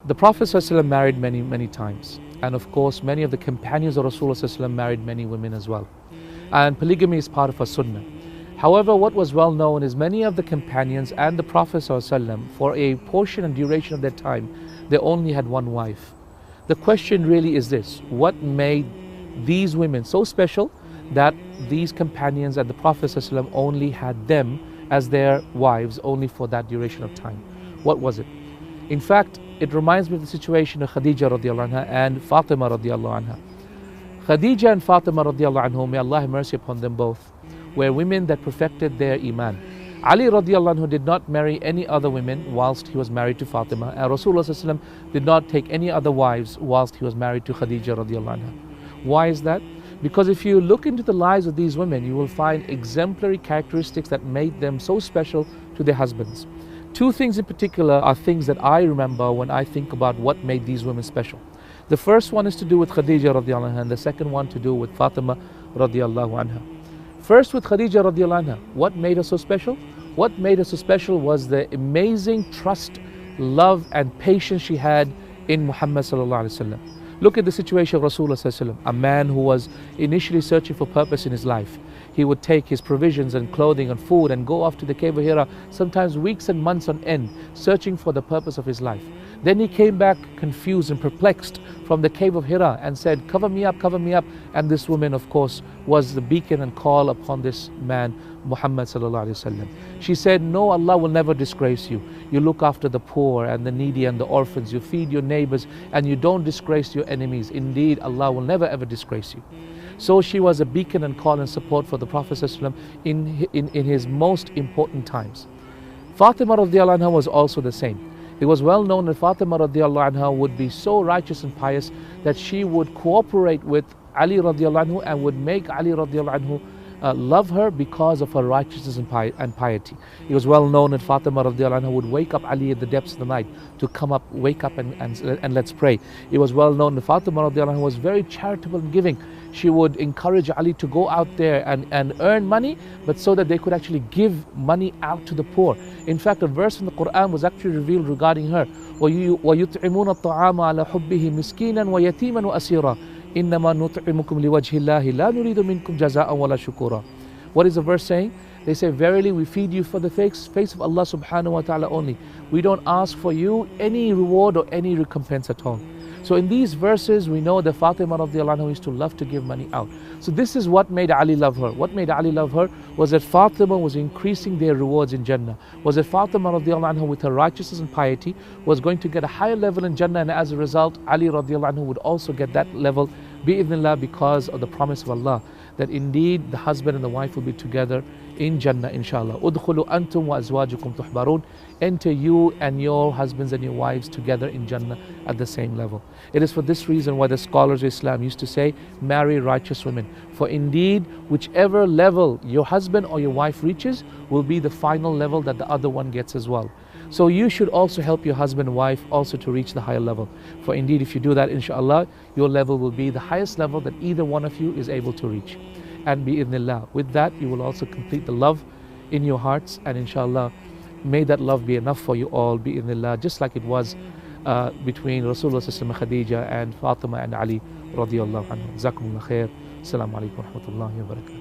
The Prophet ﷺ married many times, and of course many of the companions of Rasulullah ﷺ married many women as well. And polygamy is part of a sunnah. However, what was well known is many of the companions and the Prophet ﷺ, for a portion and duration of their time, they only had one wife. The question really is this: what made these women so special that these companions and the Prophet ﷺ only had them as their wives only for that duration of time? What was it? In fact, it reminds me of the situation of Khadija radiallahu anha and Fatima radiallahu anha. Khadija and Fatima radiallahu anhu, may Allah have mercy upon them both, were women that perfected their iman. Ali radiallahu anhu did not marry any other women whilst he was married to Fatima, and Rasulullah ﷺ did not take any other wives whilst he was married to Khadija radiallahu anha. Why is that? Because if you look into the lives of these women, you will find exemplary characteristics that made them so special to their husbands. Two things in particular are things that I remember when I think about what made these women special. The first one is to do with Khadija radiallahu anha, and the second one to do with Fatima radiallahu anha. First with Khadija radiallahu anha, what made her so special? What made her so special was the amazing trust, love and patience she had in Muhammad sallallahu alaihi wasallam. Look at the situation of Rasulullah sallallahu alaihi wasallam, a man who was initially searching for purpose in his life. He would take his provisions and clothing and food and go off to the cave of Hira, sometimes weeks and months on end, searching for the purpose of his life. Then he came back confused and perplexed from the cave of Hira and said, cover me up, cover me up. And this woman, of course, was the beacon and call upon this man, Muhammad sallallahu alaihi wasallam. She said, no, Allah will never disgrace you. You look after the poor and the needy and the orphans. You feed your neighbors and you don't disgrace your enemies. Indeed, Allah will never ever disgrace you. So she was a beacon and call and support for the Prophet ﷺ in his most important times. Fatima radiallahu anha was also the same. It was well known that Fatima radiallahu anha would be so righteous and pious that she would cooperate with Ali radiallahu anhu and would make Ali radiallahu anhu love her because of her righteousness and piety. It was well known that Fatima radiallahu anha would wake up Ali at the depths of the night to come up, wake up and let's pray. It was well known that Fatima radiallahu anha was very charitable and giving. She would encourage Ali to go out there and earn money, but so that they could actually give money out to the poor. In fact, a verse in the Quran was actually revealed regarding her. وَيُطْعِمُونَ الطَّعَامَ عَلَى حُبِّهِ مِسْكِينًا وَيَتِيمًا وَأَسِيرًا إِنَّمَا نُطْعِمُكُمْ لِوَجْهِ اللَّهِ لَا نُرِيدُ مِنْكُمْ جَزَاءً وَلَا شُكُورًا. What is the verse saying? They say, verily we feed you for the face of Allah subhanahu wa ta'ala only. We don't ask for you any reward or any recompense at all. So in these verses we know that Fatima radiallahu anha used to love to give money out. So this is what made Ali love her. What made Ali love her was that Fatima was increasing their rewards in Jannah. Was that Fatima radiallahu anha with her righteousness and piety was going to get a higher level in Jannah, and as a result Ali radiallahu anhu would also get that level bi'idhnillah because of the promise of Allah that indeed the husband and the wife will be together in Jannah inshallah. Udkhulu antum wa azwajukum tuhbarun. Enter you and your husbands and your wives together in Jannah at the same level. It is for this reason why the scholars of Islam used to say, marry righteous women. For indeed, whichever level your husband or your wife reaches will be the final level that the other one gets as well. So you should also help your husband and wife also to reach the higher level. For indeed, if you do that, inshallah, your level will be the highest level that either one of you is able to reach. And bi'idhnillah, with that you will also complete the love in your hearts, and inshallah, may that love be enough for you all, bi'idhnillah, just like it was between Rasulullah sallallahu alaihi wasallam, Khadija and Fatima and Ali radiyallahu anhu. Jazakumullah khair. Assalamu alaikum wa rahmatullahi wa barakatuh.